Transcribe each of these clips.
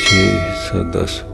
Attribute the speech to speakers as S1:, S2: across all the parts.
S1: 6:10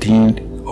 S1: 3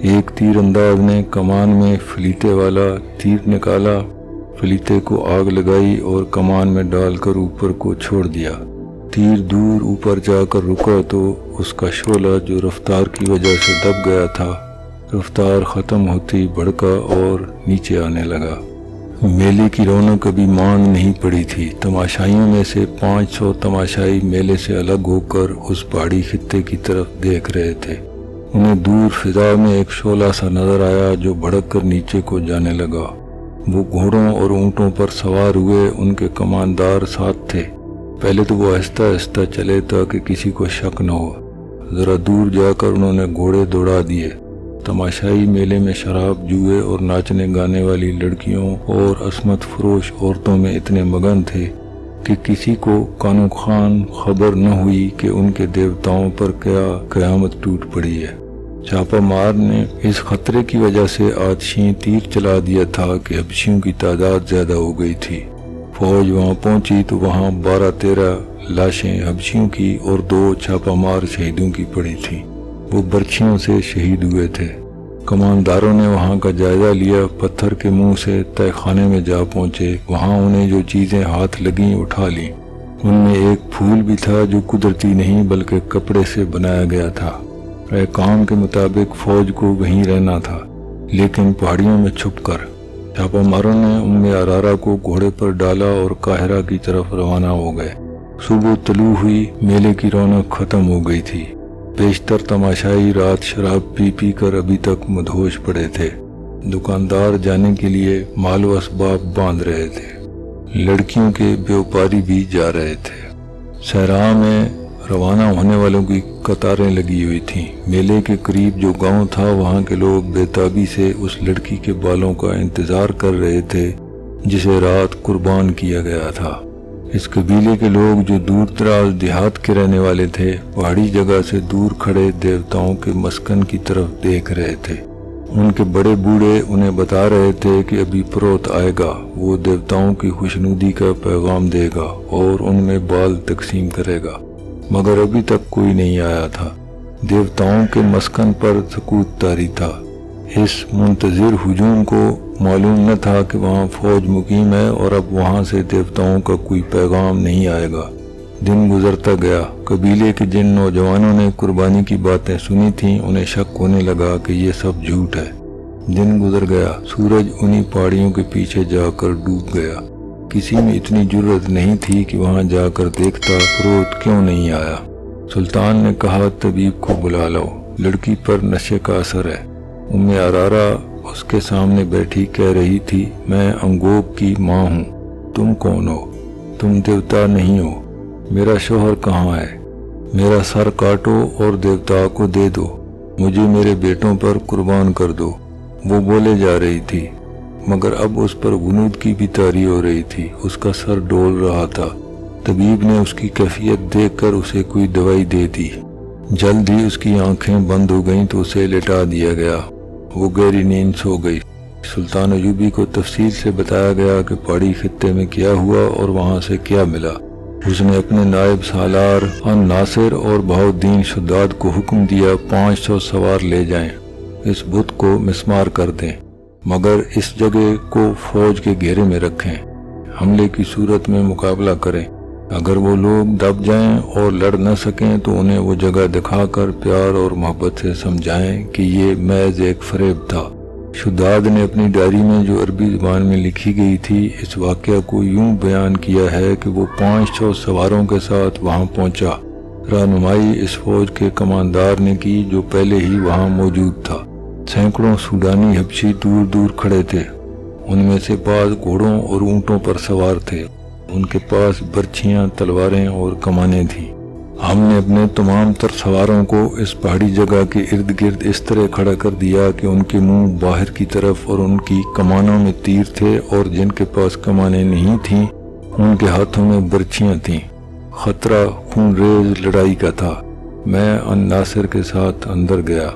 S1: ایک تیر انداز نے کمان میں فلیتے والا تیر نکالا، فلیتے کو آگ لگائی اور کمان میں ڈال کر اوپر کو چھوڑ دیا۔ تیر دور اوپر جا کر رکا تو اس کا شعلہ جو رفتار کی وجہ سے دب گیا تھا، رفتار ختم ہوتی بھڑکا اور نیچے آنے لگا۔ میلے کی رونق ابھی ماند نہیں پڑی تھی۔ تماشائیوں میں سے 500 تماشائی میلے سے الگ ہو کر اس پہاڑی خطے کی طرف دیکھ رہے تھے۔ انہیں دور فضا میں ایک شعلہ سا نظر آیا جو بھڑک کر نیچے کو جانے لگا۔ وہ گھوڑوں اور اونٹوں پر سوار ہوئے، ان کے کماندار ساتھ تھے۔ پہلے تو وہ آہستہ آہستہ چلے تاکہ کسی کو شک نہ ہو۔ ذرا دور جا کر انہوں نے گھوڑے دوڑا دیے۔ تماشائی میلے میں شراب، جوئے اور ناچنے گانے والی لڑکیوں اور عصمت فروش عورتوں میں اتنے مگن تھے کہ کسی کو کانو خان خبر نہ ہوئی کہ ان کے دیوتاؤں پر کیا قیامت ٹوٹ پڑی ہے۔ چھاپہ مار نے اس خطرے کی وجہ سے آتشیں تیر چلا دیا تھا کہ حبشیوں کی تعداد زیادہ ہو گئی تھی۔ فوج وہاں پہنچی تو وہاں 12-13 لاشیں حبشیوں کی اور 2 چھاپہ مار شہیدوں کی پڑی تھیں۔ وہ برچھیوں سے شہید ہوئے تھے۔ کمانداروں نے وہاں کا جائزہ لیا، پتھر کے منہ سے تہہ خانے میں جا پہنچے۔ وہاں انہیں جو چیزیں ہاتھ لگیں اٹھا لیں۔ ان میں ایک پھول بھی تھا جو قدرتی نہیں بلکہ کپڑے سے بنایا گیا تھا۔ کام کے مطابق فوج کو وہیں رہنا تھا، لیکن پہاڑیوں میں چھپ کر۔ چھاپہ ماروں نے ارارا کو گھوڑے پر ڈالا اور قاہرہ کی طرف روانہ ہو گئے۔ صبح طلوع ہوئی، میلے کی رونق ختم ہو گئی تھی۔ بیشتر تماشائی رات شراب پی پی کر ابھی تک مدہوش پڑے تھے۔ دکاندار جانے کے لیے مال و اسباب باندھ رہے تھے۔ لڑکیوں کے بیوپاری بھی جا رہے تھے۔ صحرا میں روانہ ہونے والوں کی قطاریں لگی ہوئی تھیں۔ میلے کے قریب جو گاؤں تھا وہاں کے لوگ بے تابی سے اس لڑکی کے بالوں کا انتظار کر رہے تھے جسے رات قربان کیا گیا تھا۔ اس قبیلے کے لوگ جو دور دراز دیہات کے رہنے والے تھے، پہاڑی جگہ سے دور کھڑے دیوتاؤں کے مسکن کی طرف دیکھ رہے تھے۔ ان کے بڑے بوڑھے انہیں بتا رہے تھے کہ ابھی پروت آئے گا، وہ دیوتاؤں کی خوشنودی کا پیغام دے گا اور ان میں بال تقسیم کرے گا، مگر ابھی تک کوئی نہیں آیا تھا۔ دیوتاؤں کے مسکن پر سکوت طاری تھا۔ اس منتظر ہجوم کو معلوم نہ تھا کہ وہاں فوج مقیم ہے اور اب وہاں سے دیوتاؤں کا کوئی پیغام نہیں آئے گا۔ دن گزرتا گیا۔ قبیلے کے جن نوجوانوں نے قربانی کی باتیں سنی تھیں انہیں شک ہونے لگا کہ یہ سب جھوٹ ہے۔ دن گزر گیا، سورج انہی پہاڑیوں کے پیچھے جا کر ڈوب گیا۔ کسی میں اتنی جرأت نہیں تھی کہ وہاں جا کر دیکھتا پروت کیوں نہیں آیا۔ سلطان نے کہا طبیب کو بلا لاؤ، لڑکی پر نشے کا اثر ہے۔ ارارا اس کے سامنے بیٹھی کہہ رہی تھی، میں انگوب کی ماں ہوں۔ تم کون ہو؟ تم دیوتا نہیں ہو۔ میرا شوہر کہاں ہے؟ میرا سر کاٹو اور دیوتا کو دے دو، مجھے میرے بیٹوں پر قربان کر دو۔ وہ بولے جا رہی تھی، مگر اب اس پر غنود کی بھی طاری ہو رہی تھی۔ اس کا سر ڈول رہا تھا۔ طبیب نے اس کی کیفیت دیکھ کر اسے کوئی دوائی دے دی۔ جلد ہی اس کی آنکھیں بند ہو گئیں تو اسے لٹا دیا گیا۔ وہ گہری نیند سو گئی۔ سلطان ایوبی کو تفصیل سے بتایا گیا کہ پہاڑی خطے میں کیا ہوا اور وہاں سے کیا ملا۔ اس نے اپنے نائب سالار ان ناصر اور بہاؤالدین شداد کو حکم دیا 500 سوار لے جائیں، اس بت کو مسمار کر دیں، مگر اس جگہ کو فوج کے گھیرے میں رکھیں، حملے کی صورت میں مقابلہ کریں۔ اگر وہ لوگ دب جائیں اور لڑ نہ سکیں تو انہیں وہ جگہ دکھا کر پیار اور محبت سے سمجھائیں کہ یہ محض ایک فریب تھا۔ شداد نے اپنی ڈائری میں جو عربی زبان میں لکھی گئی تھی اس واقعہ کو یوں بیان کیا ہے کہ وہ 500 سواروں کے ساتھ وہاں پہنچا۔ رہنمائی اس فوج کے کماندار نے کی جو پہلے ہی وہاں موجود تھا۔ سینکڑوں سوڈانی حبشی دور دور کھڑے تھے، ان میں سے بعض گھوڑوں اور اونٹوں پر سوار تھے۔ ان کے پاس برچھیاں، تلواریں اور کمانیں تھیں۔ ہم نے اپنے تمام تر سواروں کو اس پہاڑی جگہ کے ارد گرد اس طرح کھڑا کر دیا کہ ان کے منہ باہر کی طرف اور ان کی کمانوں میں تیر تھے، اور جن کے پاس کمانیں نہیں تھیں ان کے ہاتھوں میں برچھیاں تھیں۔ خطرہ خون ریز لڑائی کا تھا۔ میں ان ناصر کے ساتھ اندر گیا۔